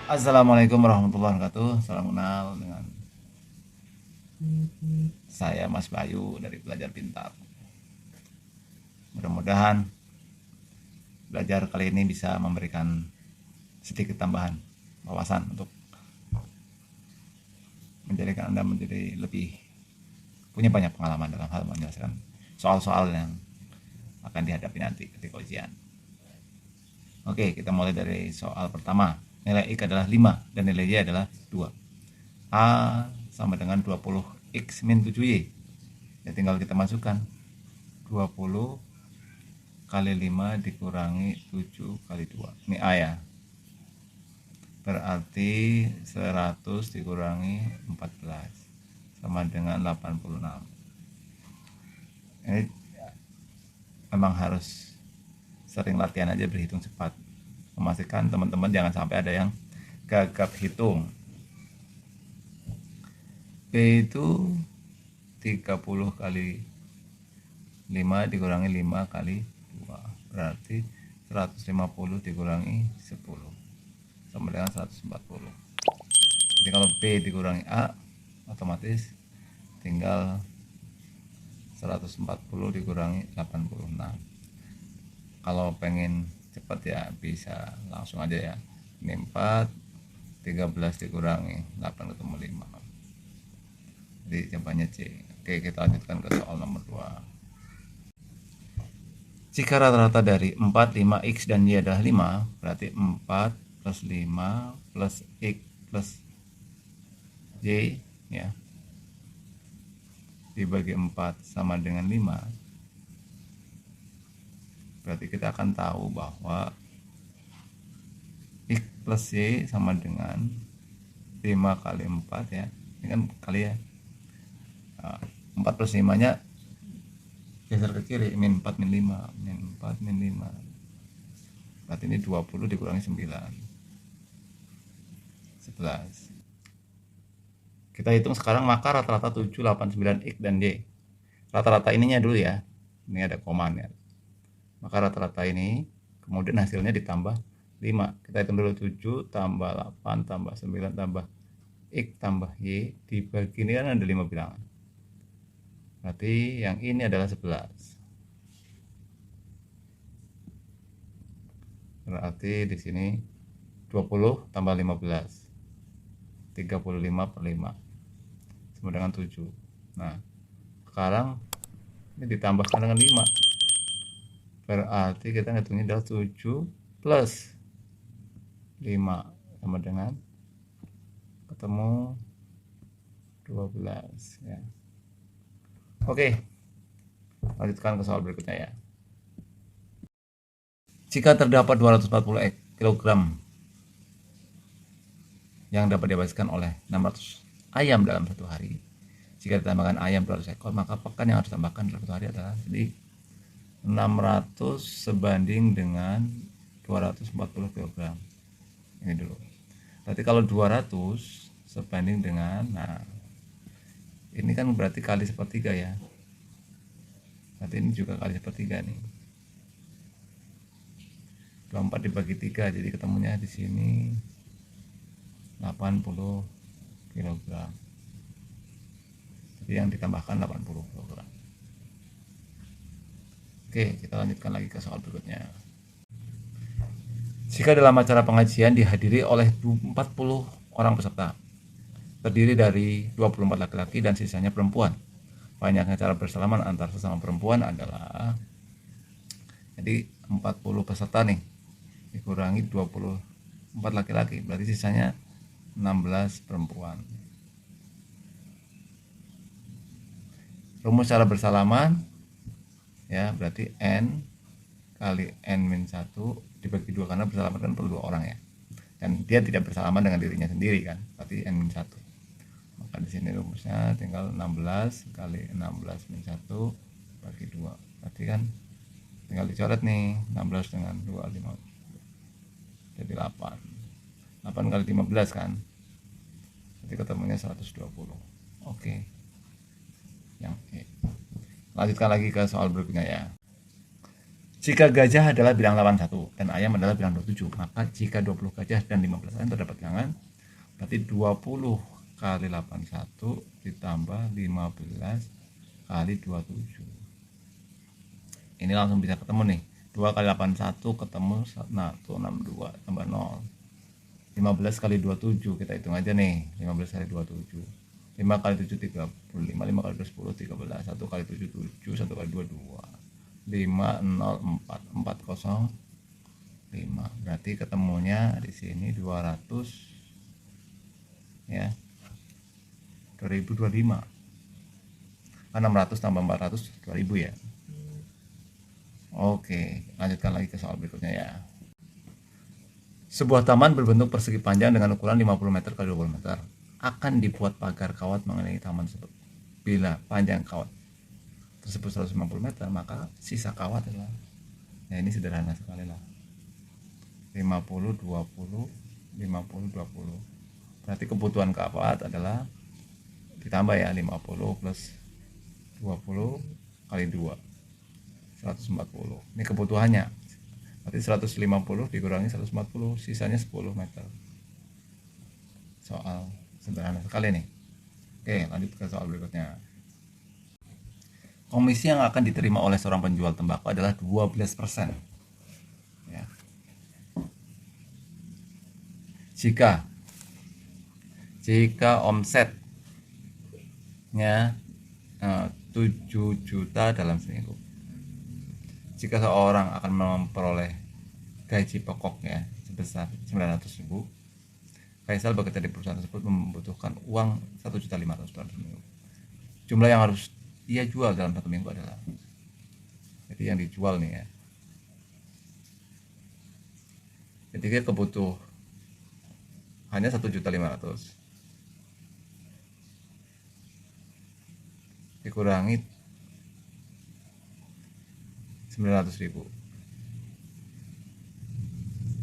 Assalamualaikum warahmatullahi wabarakatuh. Salam kenal dengan saya Mas Bayu dari Belajar Pintar. Mudah-mudahan belajar kali ini bisa memberikan sedikit tambahan wawasan untuk menjadikan Anda menjadi lebih punya banyak pengalaman dalam hal menyelesaikan soal-soal yang akan dihadapi nanti ketika ujian. Oke, kita mulai dari soal pertama. Nilai X adalah 5 dan nilai Y adalah 2. A sama dengan 20X min 7Y. Ya tinggal kita masukkan 20 kali 5 dikurangi 7 kali 2. Ini A ya. Berarti 100 dikurangi 14 sama dengan 86. Ini memang harus sering latihan aja berhitung cepat. Memastikan teman-teman jangan sampai ada yang gagap hitung. B itu 30 kali 5 dikurangi 5 kali 2. Berarti 150 dikurangi 10 sama dengan 140. Jadi kalau B dikurangi A, otomatis tinggal 140 dikurangi 86. Kalau pengen cepat ya bisa langsung aja ya. Ini 4, 13 dikurangi 8 ketemu 5. Jadi jawabannya C. Oke, kita lanjutkan ke soal nomor 2. Jika rata-rata dari 4, 5, X dan Y adalah 5, berarti 4 plus 5 plus X plus Y ya dibagi 4 sama dengan 5. Berarti kita akan tahu bahwa X plus Y sama dengan 5 kali 4 ya. Ini kan kali ya. 4 plus 5 nya geser ke kiri, min 4 min 5, min 4 min 5. Berarti ini 20 dikurangi 9, 11. Kita hitung sekarang, maka rata-rata 7, 8, 9, X dan Y. Rata-rata ininya dulu ya. Ini ada komanya. Maka rata-rata ini, kemudian hasilnya ditambah 5. Kita hitung dulu 7 tambah 8 tambah 9 tambah X tambah Y. Dibagi ini kan ada 5 bilangan. Berarti yang ini adalah 11. Berarti di sini 20 tambah 15. 35 per 5 sama dengan 7. Nah, sekarang ini ditambahkan dengan 5. Berarti kita ngitungnya adalah 7 plus 5 sama dengan ketemu 12 ya. Oke, lanjutkan ke soal berikutnya ya. Jika terdapat 240 kg yang dapat dihabiskan oleh 600 ayam dalam satu hari, jika ditambahkan ayam 200 ekor, maka pakan yang harus ditambahkan dalam satu hari adalah jadi 600 sebanding dengan 240 kg. Ini dulu. Berarti kalau 200 sebanding dengan, nah ini kan berarti kali sepertiga ya. Berarti ini juga kali sepertiga nih. 24 dibagi 3, jadi ketemunya di sini 80 kg. Jadi yang ditambahkan 80 kg. Oke, kita lanjutkan lagi ke soal berikutnya. Jika dalam acara pengajian dihadiri oleh 40 orang peserta, terdiri dari 24 laki-laki dan sisanya perempuan, banyaknya cara bersalaman antar sesama perempuan adalah, jadi 40 peserta nih dikurangi 24 laki-laki, berarti sisanya 16 perempuan. Rumus cara bersalaman ya, berarti N kali N-1 dibagi 2, karena bersalaman kan perlu 2 orang ya, dan dia tidak bersalaman dengan dirinya sendiri kan, berarti N-1. Maka di sini rumusnya tinggal 16 kali 16 min 1 bagi 2. Berarti kan tinggal dicoret nih, 16 dengan 2, 5. Jadi 8. 8 kali 15 kan. Jadi ketemunya 120. Oke. Yang E. Lanjutkan lagi ke soal berikutnya ya. Jika gajah adalah bilang 81 dan ayam adalah bilang 27, maka jika 20 gajah dan 15 ayam terdapat bilangan, berarti 20 kali 81 ditambah 15 kali 27. Ini langsung bisa ketemu nih. 2 kali 81 ketemu 162 tambah 0. 15 kali 27 kita hitung aja nih. 15 kali 27. 5 kali 7 35, 5 kali 2 10 13, 1 kali 7 7, 1 kali 2 2. 5 0 4 4 0 5. Berarti ketemunya di sini 200 ya. 2025. 600 tambah 400 2000 ya. Oke, lanjutkan lagi ke soal berikutnya ya. Sebuah taman berbentuk persegi panjang dengan ukuran 50 meter x 20 meter akan dibuat pagar kawat mengelilingi taman tersebut. Bila panjang kawat tersebut 150 meter, maka sisa kawat adalah, ya ini sederhana sekali lah, 50 20 50 20. Berarti kebutuhan kawat adalah ditambah ya, 50 plus 20 kali 2 140. Ini kebutuhannya. Berarti 150 dikurangi 140, sisanya 10 meter. Soal sederhana sekali nih. Oke, lanjut ke soal berikutnya. Komisi yang akan diterima oleh seorang penjual tembakau adalah 12%. Ya. Jika omsetnya 7 juta dalam seminggu, jika seorang akan memperoleh gaji pokok ya sebesar 900.000, Faisal bekerja di perusahaan tersebut membutuhkan uang 1.500.000 dalam seminggu. Jumlah yang harus dia jual dalam 1 minggu adalah, jadi yang dijual nih ya, jadi dia kebutuh hanya 1.500.000 dikurangi 900.000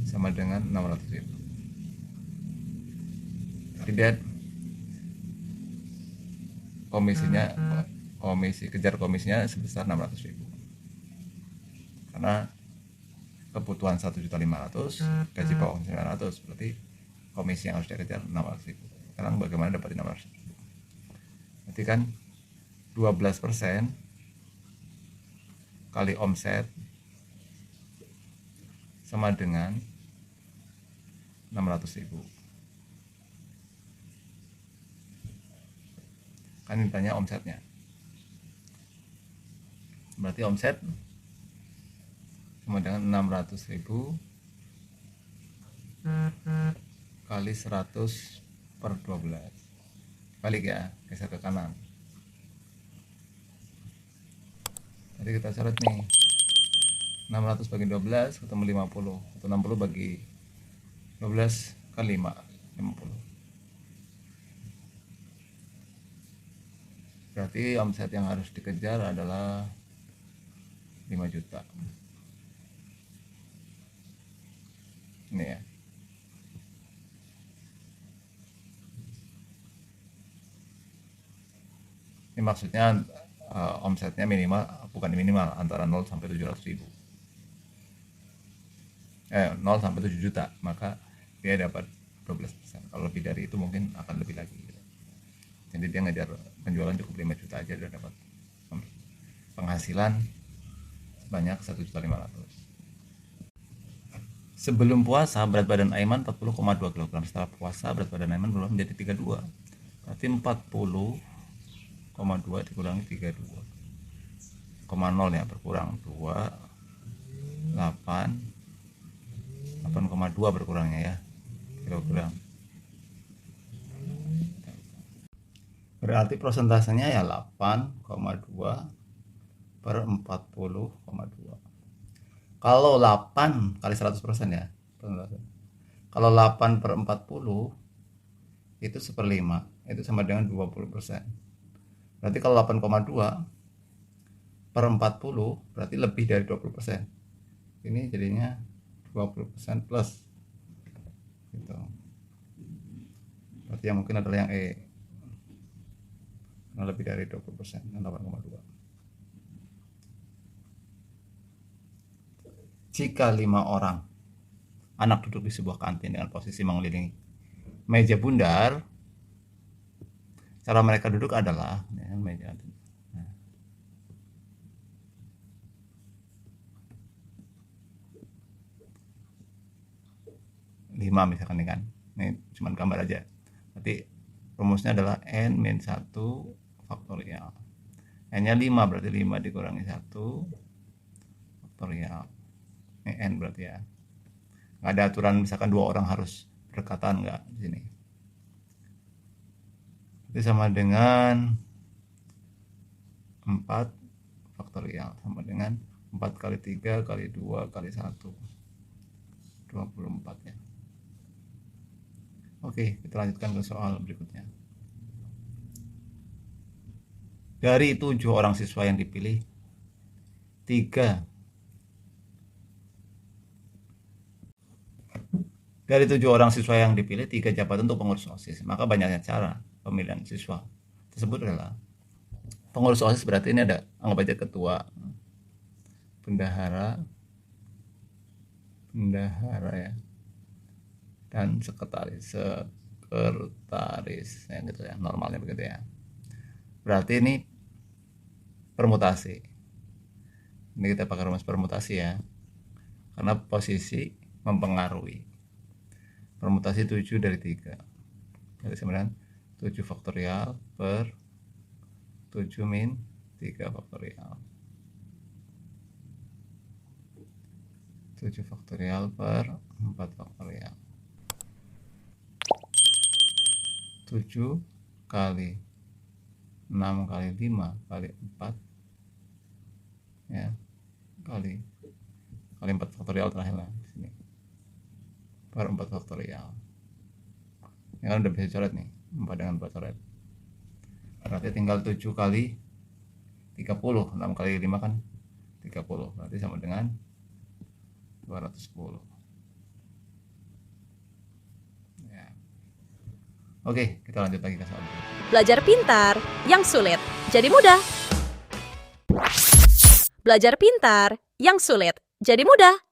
sama dengan 600.000. Tidak, kejar komisinya sebesar 600.000 karena kebutuhan 1.500.000, gaji pokok 900, berarti komisi yang harus dikejar 600.000. Sekarang bagaimana dapatin 600.000? Berarti kan 12% kali omset sama dengan 600.000. Kan ditanya omsetnya, berarti omset sama dengan 600.000 kali 100 per 12. Balik ya, geser ke kanan. Jadi kita coret nih, 600 bagi 12 ketemu 50, atau 60 bagi 12 kali 5, 50. Berarti omset yang harus dikejar adalah 5 juta. Ini ya. Ini maksudnya omsetnya minimal, bukan minimal, antara 0 sampai 700.000. 0 sampai 7 juta, maka dia dapat 12%. Kalau lebih dari itu mungkin akan lebih lagi. Jadi dia ngejar penjualan cukup 5 juta aja udah dapat penghasilan sebanyak 1.500.000. Sebelum puasa berat badan Aiman 40,2 kg. Setelah puasa berat badan Aiman berubah menjadi 32. Berarti 40,2 dikurangi 32. 0 ya, berkurang 2 8,2 berkurangnya ya, kilogram. Berarti persentasenya ya 8,2 per 40,2. Kalau 8 kali 100% ya, kalau 8 per 40 itu 1/5, itu sama dengan 20%. Berarti kalau 8,2 per 40 berarti lebih dari 20%. Ini jadinya 20% plus gitu. Berarti yang mungkin adalah yang E, karena lebih dari 20%, 8,2. jika 5 orang anak duduk di sebuah kantin dengan posisi mengelilingi meja bundar, cara mereka duduk adalah dengan meja. Nah, 5 misalkan nih kan, ini cuma gambar aja. Berarti rumusnya adalah n-1 faktorial. N-nya 5, berarti 5 dikurangi 1 faktorial. Ini n berarti ya. Nggak ada aturan misalkan 2 orang harus berdekatan, nggak di sini. Itu sama dengan 4 faktorial, sama dengan 4 kali 3 kali 2 kali 1, 24 ya. Oke, kita lanjutkan ke soal berikutnya. Dari 7 orang siswa yang dipilih, 3 jabatan untuk pengurus OSIS. Maka banyaknya cara pemilihan siswa tersebut adalah pengurus OSIS, berarti ini ada, anggap aja ketua, bendahara ya, dan sekretaris ya, gitu ya, normalnya begitu ya. Berarti ini permutasi. Ini kita pakai rumus permutasi ya, karena posisi mempengaruhi. Permutasi 7 dari 3, jadi sebenarnya 7 faktorial per 7 min 3 faktorial, 7 faktorial per 4 faktorial, 7 kali 6 kali 5 kali 4 ya, kali 4 faktorial terakhir lah di sini, per 4 faktorial. Ini kan udah bisa coret nih, 4 dengan 4 coret. Berarti tinggal 7 kali 30, 6 kali 5 kan 30, berarti sama dengan 210 ya. Oke, kita lanjut lagi ke soal berikutnya. Belajar pintar yang sulit jadi mudah. Belajar pintar yang sulit jadi mudah.